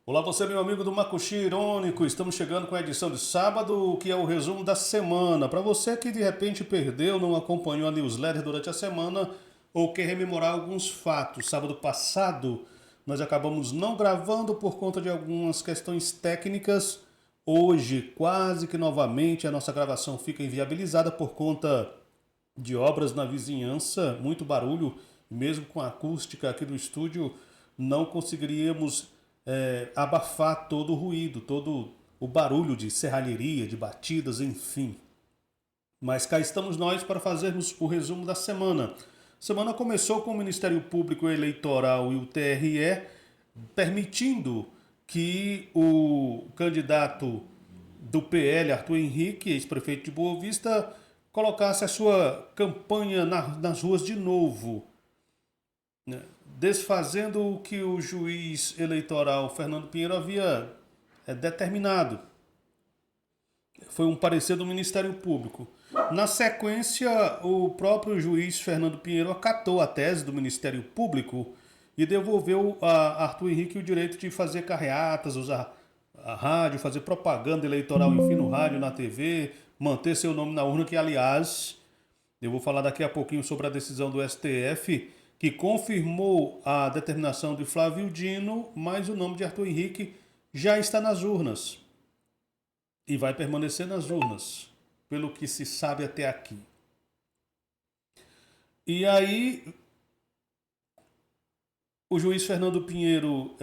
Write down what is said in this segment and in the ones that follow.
Olá, você, meu amigo do Macuxi Irônico. Estamos chegando com a edição de sábado, que é o resumo da semana. Para você que de repente perdeu, não acompanhou a newsletter durante a semana ou quer rememorar alguns fatos. Sábado passado, nós acabamos não gravando por conta de algumas questões técnicas. Hoje, quase que novamente, a nossa gravação fica inviabilizada por conta de obras na vizinhança, muito barulho, mesmo com a acústica aqui do estúdio, não conseguiríamos abafar todo o ruído, todo o barulho de serralheria, de batidas, enfim. Mas cá estamos nós para fazermos o resumo da semana. A semana começou com o Ministério Público Eleitoral e o TRE permitindo que o candidato do PL, Arthur Henrique, ex-prefeito de Boa Vista, colocasse a sua campanha nas ruas de novo, né? Desfazendo o que o juiz eleitoral Fernando Pinheiro havia determinado. Foi um parecer do Ministério Público. Na sequência, o próprio juiz Fernando Pinheiro acatou a tese do Ministério Público e devolveu a Arthur Henrique o direito de fazer carreatas, usar a rádio, fazer propaganda eleitoral, enfim, no rádio, na TV, manter seu nome na urna, que, aliás, eu vou falar daqui a pouquinho sobre a decisão do STF, que confirmou a determinação de Flávio Dino, mas o nome de Arthur Henrique já está nas urnas e vai permanecer nas urnas, pelo que se sabe até aqui. E aí, o juiz Fernando Pinheiro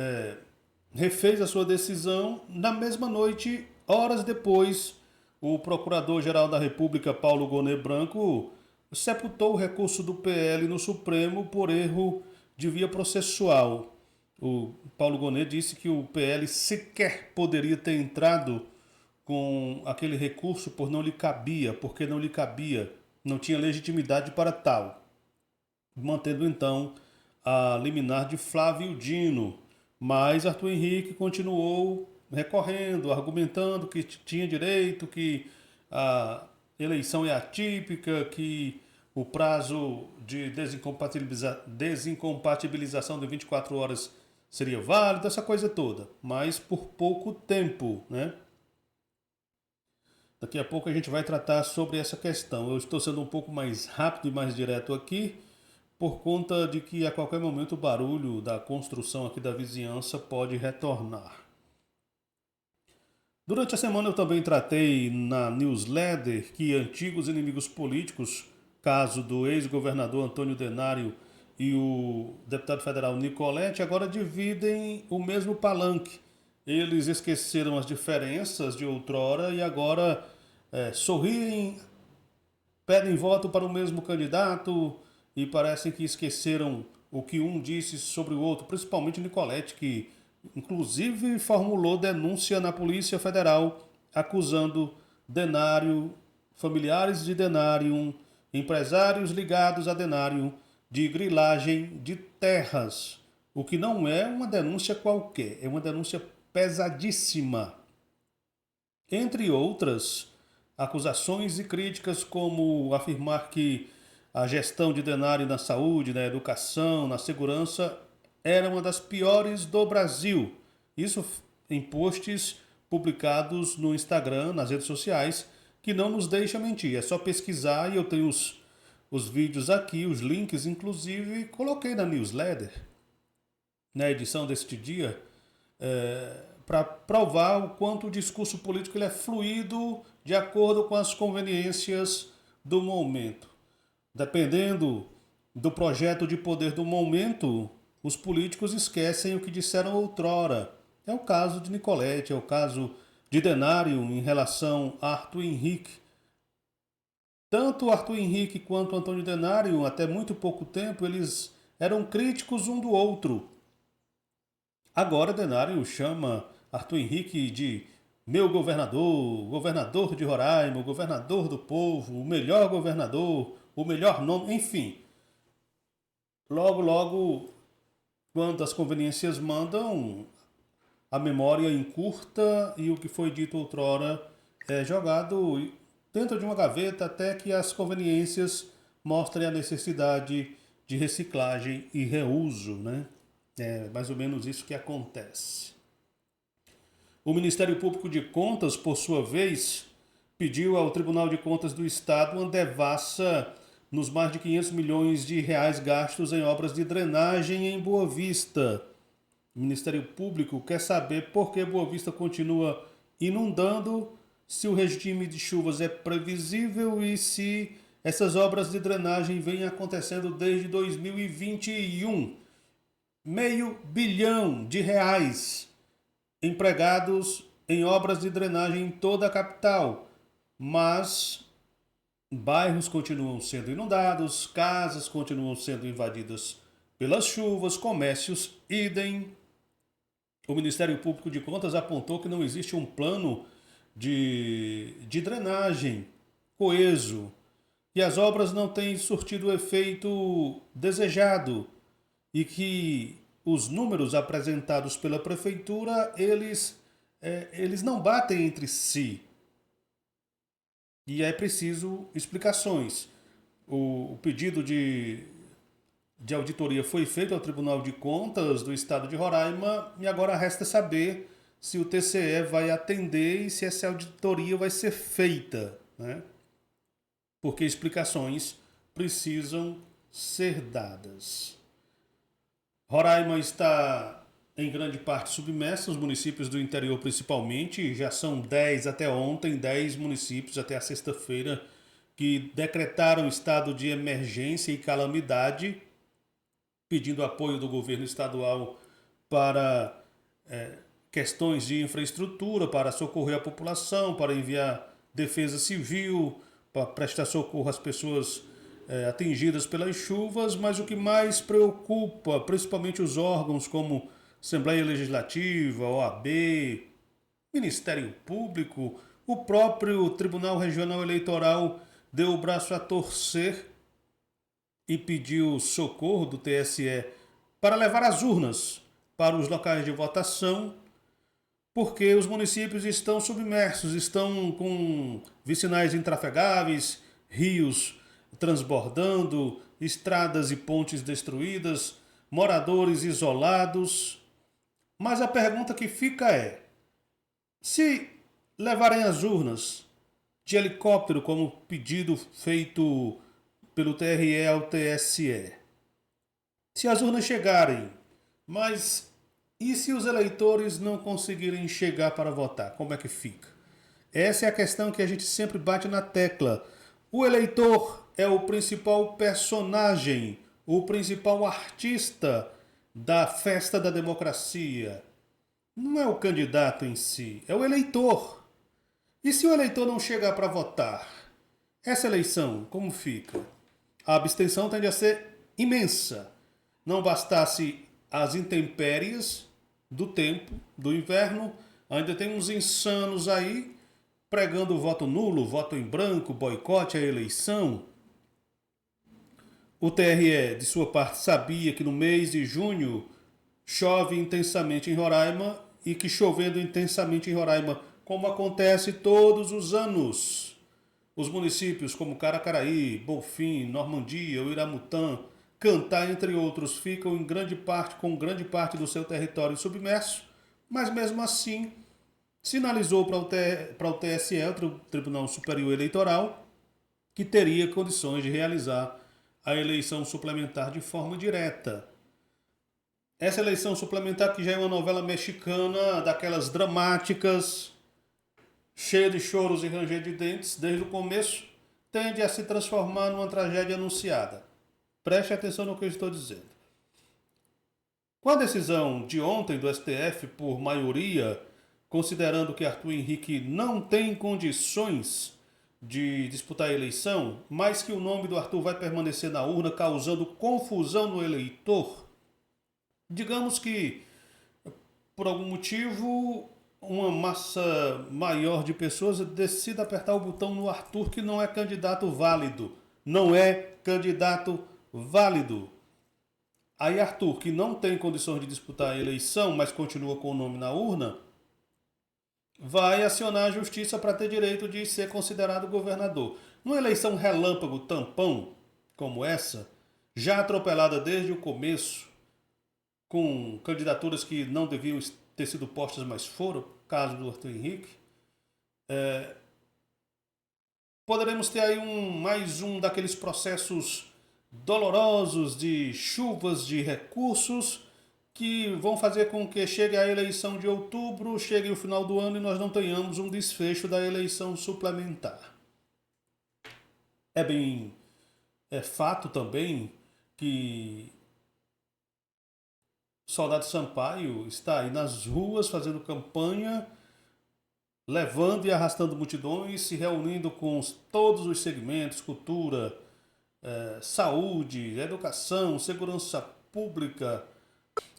refez a sua decisão. Na mesma noite, horas depois, o Procurador-Geral da República, Paulo Gonet Branco, sepultou o recurso do PL no Supremo por erro de via processual. O Paulo Gonet disse que o PL sequer poderia ter entrado com aquele recurso porque não lhe cabia, não tinha legitimidade para tal, mantendo então a liminar de Flávio Dino. Mas Arthur Henrique continuou recorrendo, argumentando que tinha direito, que a eleição é atípica, que o prazo de desincompatibilização de 24 horas seria válido, essa coisa toda, mas por pouco tempo, né? Daqui a pouco a gente vai tratar sobre essa questão. Eu estou sendo um pouco mais rápido e mais direto aqui, por conta de que a qualquer momento o barulho da construção aqui da vizinhança pode retornar. Durante a semana eu também tratei na newsletter que antigos inimigos políticos, caso do ex-governador Antônio Denário e o deputado federal Nicolete, agora dividem o mesmo palanque. Eles esqueceram as diferenças de outrora e agora sorriem, pedem voto para o mesmo candidato e parecem que esqueceram o que um disse sobre o outro, principalmente Nicolete, que inclusive formulou denúncia na Polícia Federal acusando Denário, familiares de Denário, empresários ligados a Denário, de grilagem de terras, o que não é uma denúncia qualquer, é uma denúncia pesadíssima. Entre outras acusações e críticas, como afirmar que a gestão de Denário na saúde, na educação, na segurança era uma das piores do Brasil. Isso em posts publicados no Instagram, nas redes sociais, que não nos deixa mentir. É só pesquisar e eu tenho os vídeos aqui, os links, inclusive coloquei na newsletter, na edição deste dia, para provar o quanto o discurso político ele é fluido de acordo com as conveniências do momento. Dependendo do projeto de poder do momento, os políticos esquecem o que disseram outrora. É o caso de Nicolete, é o caso de Denário em relação a Arthur Henrique. Tanto Arthur Henrique quanto Antônio Denário, até muito pouco tempo, eles eram críticos um do outro. Agora Denário chama Arthur Henrique de meu governador, governador de Roraima, governador do povo, o melhor governador, o melhor nome, enfim. Logo, logo, quando as conveniências mandam, a memória encurta e o que foi dito outrora é jogado dentro de uma gaveta até que as conveniências mostrem a necessidade de reciclagem e reuso, né? É mais ou menos isso que acontece. O Ministério Público de Contas, por sua vez, pediu ao Tribunal de Contas do Estado uma devassa nos mais de 500 milhões de reais gastos em obras de drenagem em Boa Vista. O Ministério Público quer saber por que Boa Vista continua inundando, se o regime de chuvas é previsível e se essas obras de drenagem vêm acontecendo desde 2021. Meio bilhão de reais empregados em obras de drenagem em toda a capital, mas bairros continuam sendo inundados, casas continuam sendo invadidas pelas chuvas, comércios, idem. O Ministério Público de Contas apontou que não existe um plano de drenagem coeso e as obras não têm surtido o efeito desejado e que os números apresentados pela prefeitura, eles não batem entre si. E é preciso explicações. O pedido de auditoria foi feito ao Tribunal de Contas do Estado de Roraima e agora resta saber se o TCE vai atender e se essa auditoria vai ser feita, né? Porque explicações precisam ser dadas. Roraima está em grande parte submersa, os municípios do interior principalmente, já são 10 até ontem, 10 municípios até a sexta-feira que decretaram estado de emergência e calamidade, pedindo apoio do governo estadual para questões de infraestrutura, para socorrer a população, para enviar defesa civil, para prestar socorro às pessoas atingidas pelas chuvas, mas o que mais preocupa, principalmente os órgãos como Assembleia Legislativa, OAB, Ministério Público, o próprio Tribunal Regional Eleitoral deu o braço a torcer e pediu socorro do TSE para levar as urnas para os locais de votação, porque os municípios estão submersos, estão com vicinais intrafegáveis, rios transbordando, estradas e pontes destruídas, moradores isolados. Mas a pergunta que fica é: se levarem as urnas de helicóptero, como pedido feito pelo TRE ao TSE, se as urnas chegarem, mas e se os eleitores não conseguirem chegar para votar, como é que fica? Essa é a questão que a gente sempre bate na tecla. O eleitor é o principal personagem, o principal artista da festa da democracia. Não é o candidato em si, é o eleitor. E se o eleitor não chegar para votar, essa eleição, como fica? A abstenção tende a ser imensa. Não bastasse as intempéries do tempo, do inverno, ainda tem uns insanos aí pregando voto nulo, voto em branco, boicote à eleição. O TRE, de sua parte, sabia que no mês de junho chove intensamente em Roraima e que chovendo intensamente em Roraima, como acontece todos os anos, os municípios como Caracaraí, Bonfim, Normandia, Uiramutã, Cantá, entre outros, ficam com grande parte do seu território submerso, mas mesmo assim sinalizou para o TSE, o Tribunal Superior Eleitoral, que teria condições de realizar a eleição suplementar de forma direta. Essa eleição suplementar, que já é uma novela mexicana, daquelas dramáticas, cheia de choros e ranger de dentes desde o começo, tende a se transformar numa tragédia anunciada. Preste atenção no que eu estou dizendo. Com a decisão de ontem do STF por maioria, considerando que Arthur Henrique não tem condições de disputar a eleição, mas que o nome do Arthur vai permanecer na urna, causando confusão no eleitor, digamos que, por algum motivo, uma massa maior de pessoas decida apertar o botão no Arthur, que não é candidato válido. Não é candidato válido. Aí Arthur, que não tem condições de disputar a eleição, mas continua com o nome na urna, vai acionar a justiça para ter direito de ser considerado governador. Numa eleição relâmpago tampão como essa, já atropelada desde o começo, com candidaturas que não deviam ter sido postas, mas foram, caso do Arthur Henrique. Poderemos ter aí mais um daqueles processos dolorosos de chuvas de recursos que vão fazer com que chegue a eleição de outubro, chegue o final do ano e nós não tenhamos um desfecho da eleição suplementar. É fato também que Soldado Sampaio está aí nas ruas fazendo campanha, levando e arrastando multidões, se reunindo com todos os segmentos, cultura, saúde, educação, segurança pública.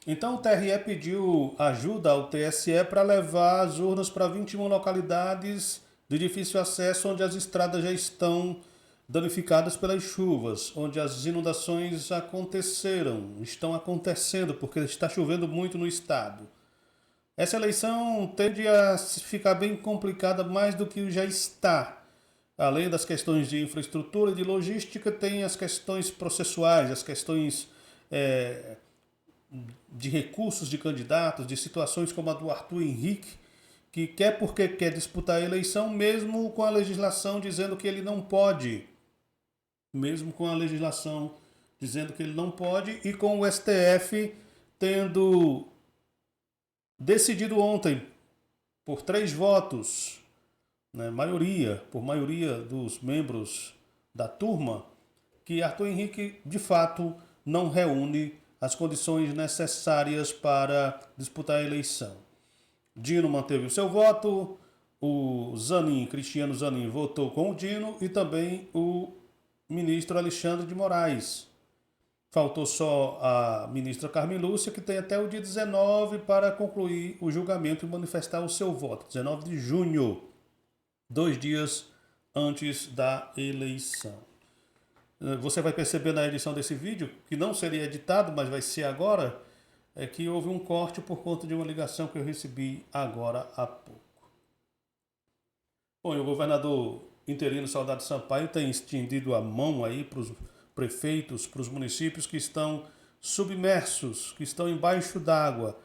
Então o TRE pediu ajuda ao TSE para levar as urnas para 21 localidades de difícil acesso, onde as estradas já estão danificadas pelas chuvas, onde as inundações estão acontecendo, porque está chovendo muito no estado. Essa eleição tende a ficar bem complicada mais do que já está. Além das questões de infraestrutura e de logística, tem as questões processuais, as questões de recursos de candidatos, de situações como a do Arthur Henrique, que quer porque quer disputar a eleição, mesmo com a legislação dizendo que ele não pode. E com o STF tendo decidido ontem, por 3 votos, né, por maioria dos membros da turma, que Arthur Henrique, de fato, não reúne as condições necessárias para disputar a eleição. Dino manteve o seu voto, o Cristiano Zanin, votou com o Dino e também o ministro Alexandre de Moraes. Faltou só a ministra Carmen Lúcia, que tem até o dia 19 para concluir o julgamento e manifestar o seu voto. 19 de junho, 2 dias antes da eleição. Você vai perceber na edição desse vídeo, que não seria editado, mas vai ser agora, que houve um corte por conta de uma ligação que eu recebi agora há pouco. Bom, e o governador interino Soldado Sampaio tem estendido a mão aí para os prefeitos, para os municípios que estão submersos, que estão embaixo d'água.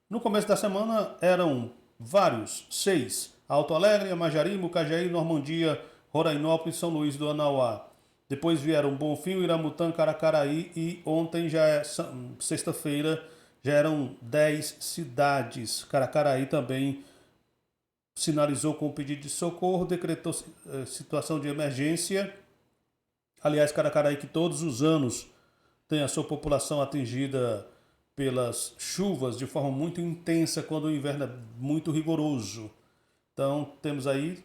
No começo da semana eram vários, 6. Alto Alegre, Amajari, Mucajaí, Normandia, Rorainópolis, São Luís do Anauá. Depois vieram Bonfim, Iramutã, Caracaraí e ontem, sexta-feira, já eram 10 cidades. Caracaraí também sinalizou com o pedido de socorro, decretou situação de emergência. Aliás, Caracaraí, que todos os anos tem a sua população atingida pelas chuvas de forma muito intensa quando o inverno é muito rigoroso. Então, temos aí,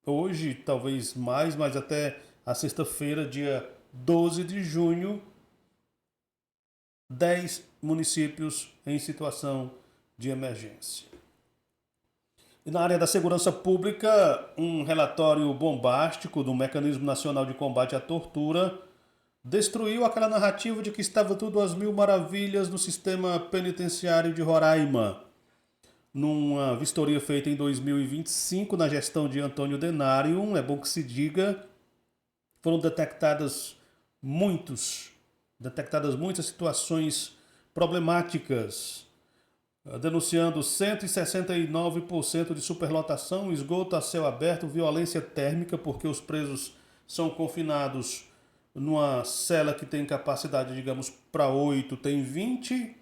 hoje, talvez mais, mas até a sexta-feira, dia 12 de junho, 10 municípios em situação de emergência. E na área da segurança pública, um relatório bombástico do Mecanismo Nacional de Combate à Tortura destruiu aquela narrativa de que estava tudo às mil maravilhas no sistema penitenciário de Roraima. Numa vistoria feita em 2025, na gestão de Antônio Denário, é bom que se diga, foram detectadas muitas situações problemáticas, denunciando 169% de superlotação, esgoto a céu aberto, violência térmica, porque os presos são confinados numa cela que tem capacidade, digamos, para 8, tem 20,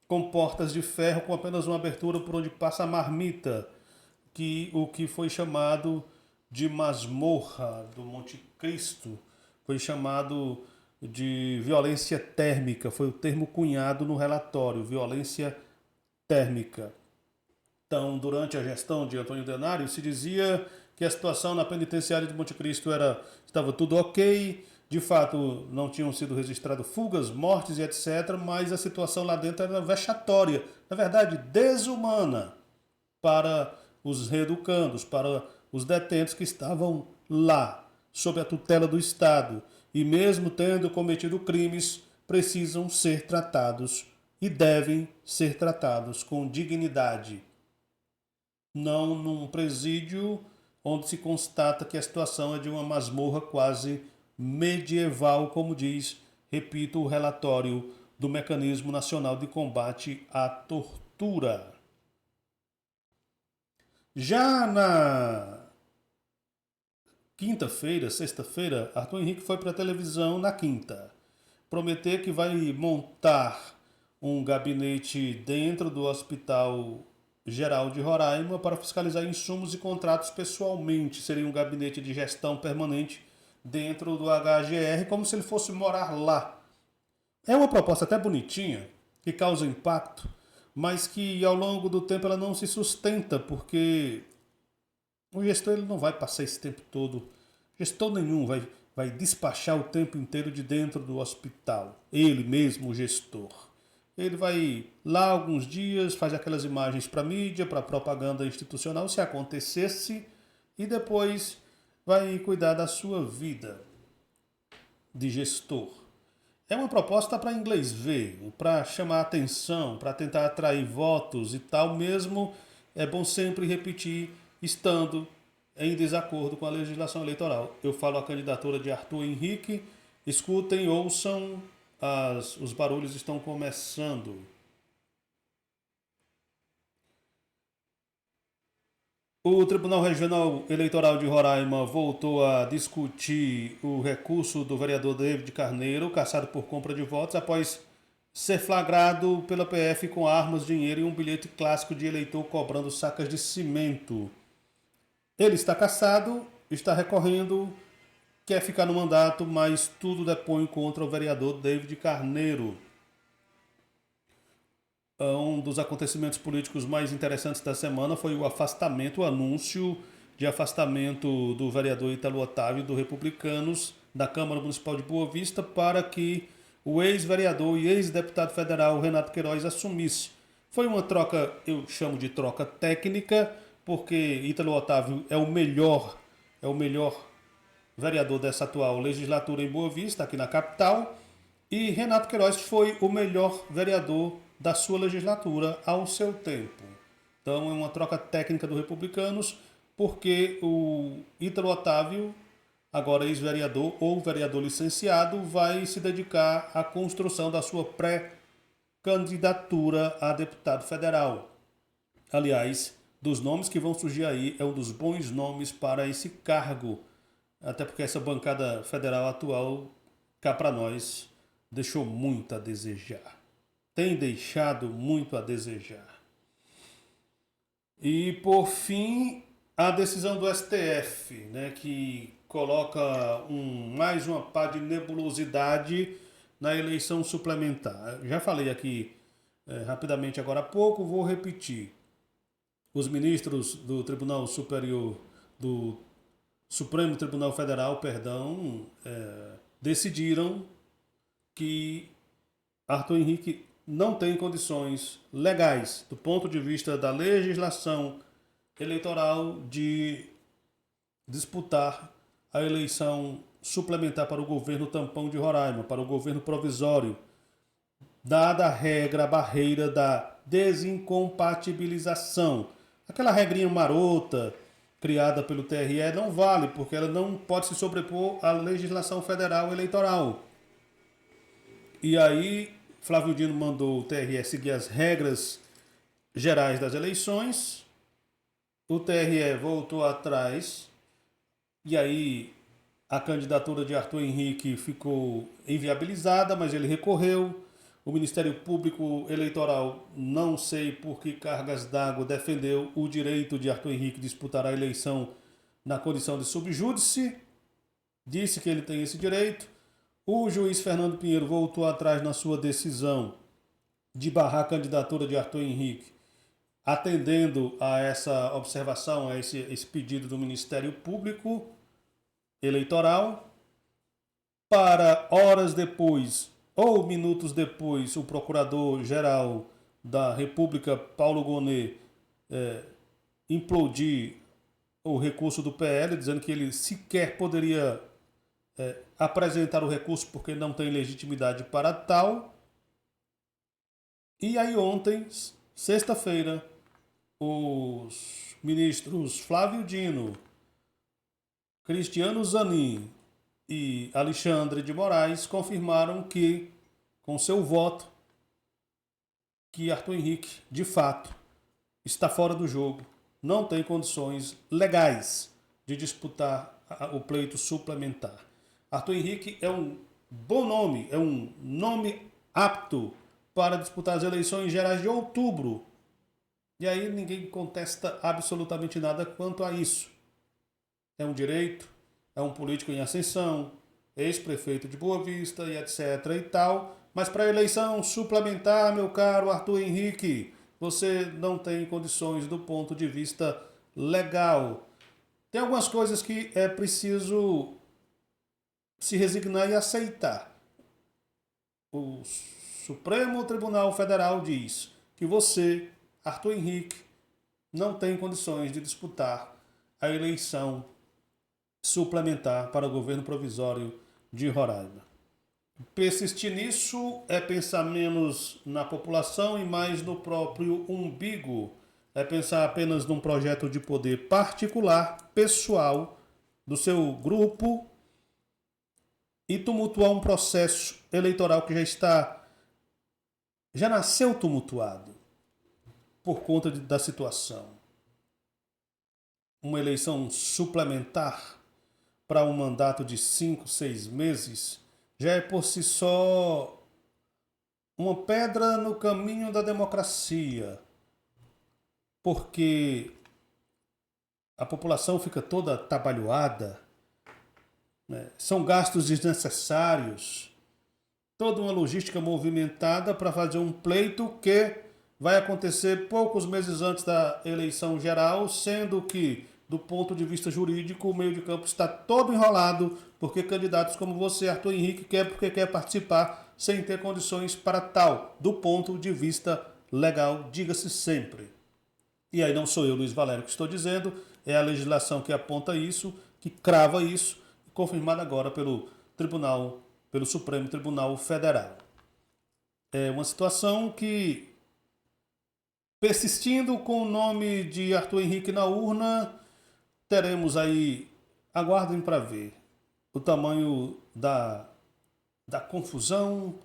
com portas de ferro, com apenas uma abertura por onde passa a marmita, o que foi chamado de masmorra do Monte Cristo, foi chamado de violência térmica, foi o termo cunhado no relatório, violência térmica. Então, durante a gestão de Antônio Denário, se dizia que a situação na penitenciária de Monte Cristo estava tudo ok, de fato não tinham sido registradas fugas, mortes e etc., mas a situação lá dentro era vexatória, na verdade desumana para os reeducandos, para os detentos que estavam lá, sob a tutela do Estado, e mesmo tendo cometido crimes, precisam ser tratados e devem ser tratados com dignidade. Não num presídio onde se constata que a situação é de uma masmorra quase medieval, como diz, repito, o relatório do Mecanismo Nacional de Combate à Tortura. Já na quinta-feira, sexta-feira, Arthur Henrique foi para a televisão na quinta prometer que vai montar um gabinete dentro do Hospital Geral de Roraima para fiscalizar insumos e contratos pessoalmente. Seria um gabinete de gestão permanente dentro do HGR, como se ele fosse morar lá. É uma proposta até bonitinha, que causa impacto, mas que ao longo do tempo ela não se sustenta, porque o gestor ele não vai passar esse tempo todo, gestor nenhum vai despachar o tempo inteiro de dentro do hospital. Ele mesmo, o gestor. Ele vai lá alguns dias, faz aquelas imagens para mídia, para propaganda institucional, se acontecesse, e depois vai cuidar da sua vida de gestor. É uma proposta para inglês ver, para chamar atenção, para tentar atrair votos e tal, mesmo é bom sempre repetir, estando em desacordo com a legislação eleitoral. Eu falo a candidatura de Arthur Henrique, escutem, ouçam, os barulhos estão começando. O Tribunal Regional Eleitoral de Roraima voltou a discutir o recurso do vereador David Carneiro, cassado por compra de votos, após ser flagrado pela PF com armas, dinheiro e um bilhete clássico de eleitor cobrando sacas de cimento. Ele está cassado, está recorrendo, quer ficar no mandato, mas tudo depõe contra o vereador David Carneiro. Um dos acontecimentos políticos mais interessantes da semana foi o afastamento, o anúncio de afastamento do vereador Ítalo Otávio, do Republicanos, da Câmara Municipal de Boa Vista, para que o ex-vereador e ex-deputado federal Renato Queiroz assumisse. Foi uma troca, eu chamo de troca técnica, porque Ítalo Otávio é o melhor vereador dessa atual legislatura em Boa Vista, aqui na capital, e Renato Queiroz foi o melhor vereador da sua legislatura ao seu tempo. Então é uma troca técnica do Republicanos, porque o Ítalo Otávio, agora ex-vereador ou vereador licenciado, vai se dedicar à construção da sua pré-candidatura a deputado federal. Aliás, dos nomes que vão surgir aí, é um dos bons nomes para esse cargo, até porque essa bancada federal atual, cá para nós, deixou muito a desejar. Tem deixado muito a desejar. E, por fim, a decisão do STF, né, que coloca mais uma pá de nebulosidade na eleição suplementar. Já falei aqui rapidamente agora há pouco, vou repetir. Os ministros do Tribunal Superior, do Supremo Tribunal Federal, decidiram que Arthur Henrique não tem condições legais, do ponto de vista da legislação eleitoral, de disputar a eleição suplementar para o governo tampão de Roraima, para o governo provisório, dada a regra, a barreira da desincompatibilização. Aquela regrinha marota criada pelo TRE não vale, porque ela não pode se sobrepor à legislação federal eleitoral. E aí, Flávio Dino mandou o TRE seguir as regras gerais das eleições. O TRE voltou atrás. E aí, a candidatura de Arthur Henrique ficou inviabilizada, mas ele recorreu. O Ministério Público Eleitoral, não sei por que cargas d'água, defendeu o direito de Arthur Henrique disputar a eleição na condição de subjúdice. Disse que ele tem esse direito. O juiz Fernando Pinheiro voltou atrás na sua decisão de barrar a candidatura de Arthur Henrique, atendendo a essa observação, a esse pedido do Ministério Público Eleitoral. Para horas depois, ou minutos depois, o Procurador-Geral da República, Paulo Gonet, implodir o recurso do PL, dizendo que ele sequer poderia apresentar o recurso porque não tem legitimidade para tal. E aí ontem, sexta-feira, os ministros Flávio Dino, Cristiano Zanin e Alexandre de Moraes confirmaram que com seu voto que Arthur Henrique, de fato, está fora do jogo, não tem condições legais de disputar o pleito suplementar. Arthur Henrique é um bom nome, é um nome apto para disputar as eleições gerais de outubro. E aí ninguém contesta absolutamente nada quanto a isso. É um direito, é um político em ascensão, ex-prefeito de Boa Vista e etc e tal. Mas para a eleição suplementar, meu caro Arthur Henrique, você não tem condições do ponto de vista legal. Tem algumas coisas que é preciso se resignar e aceitar. O Supremo Tribunal Federal diz que você, Arthur Henrique, não tem condições de disputar a eleição suplementar para o governo provisório de Roraima. Persistir nisso é pensar menos na população e mais no próprio umbigo. É pensar apenas num projeto de poder particular, pessoal, do seu grupo e tumultuar um processo eleitoral que já nasceu tumultuado por conta da situação. Uma eleição suplementar para um mandato de 5, 6 meses já é por si só uma pedra no caminho da democracia, porque a população fica toda atabalhoada, né? São gastos desnecessários, toda uma logística movimentada para fazer um pleito que vai acontecer poucos meses antes da eleição geral, sendo que, do ponto de vista jurídico, o meio de campo está todo enrolado, porque candidatos como você, Arthur Henrique, quer participar sem ter condições para tal, do ponto de vista legal, diga-se sempre. E aí não sou eu, Luiz Valério, que estou dizendo, é a legislação que aponta isso, que crava isso, confirmada agora pelo Supremo Tribunal Federal. É uma situação que, persistindo com o nome de Arthur Henrique na urna, teremos aí, aguardem para ver, o tamanho da confusão,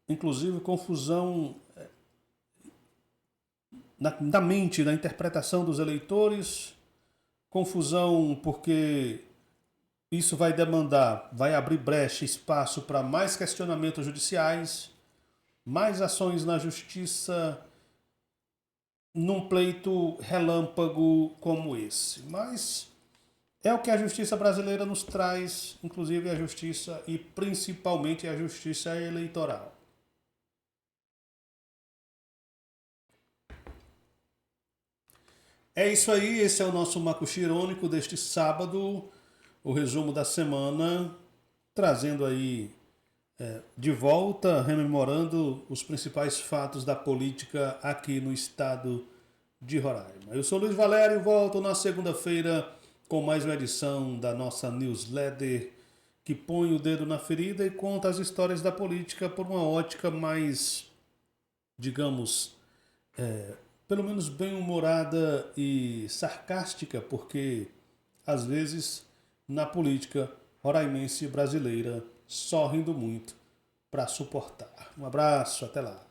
inclusive confusão na mente, na interpretação dos eleitores, confusão porque isso vai abrir brecha, espaço para mais questionamentos judiciais, mais ações na justiça, num pleito relâmpago como esse. Mas é o que a justiça brasileira nos traz, inclusive a justiça e principalmente a justiça eleitoral. É isso aí, esse é o nosso Macuxi Irônico deste sábado, o resumo da semana, trazendo aí de volta, rememorando os principais fatos da política aqui no estado de Roraima. Eu sou Luiz Valério, volto na segunda-feira com mais uma edição da nossa newsletter que põe o dedo na ferida e conta as histórias da política por uma ótica mais, digamos, pelo menos bem-humorada e sarcástica, porque às vezes na política roraimense brasileira só rindo muito para suportar. Um abraço, até lá.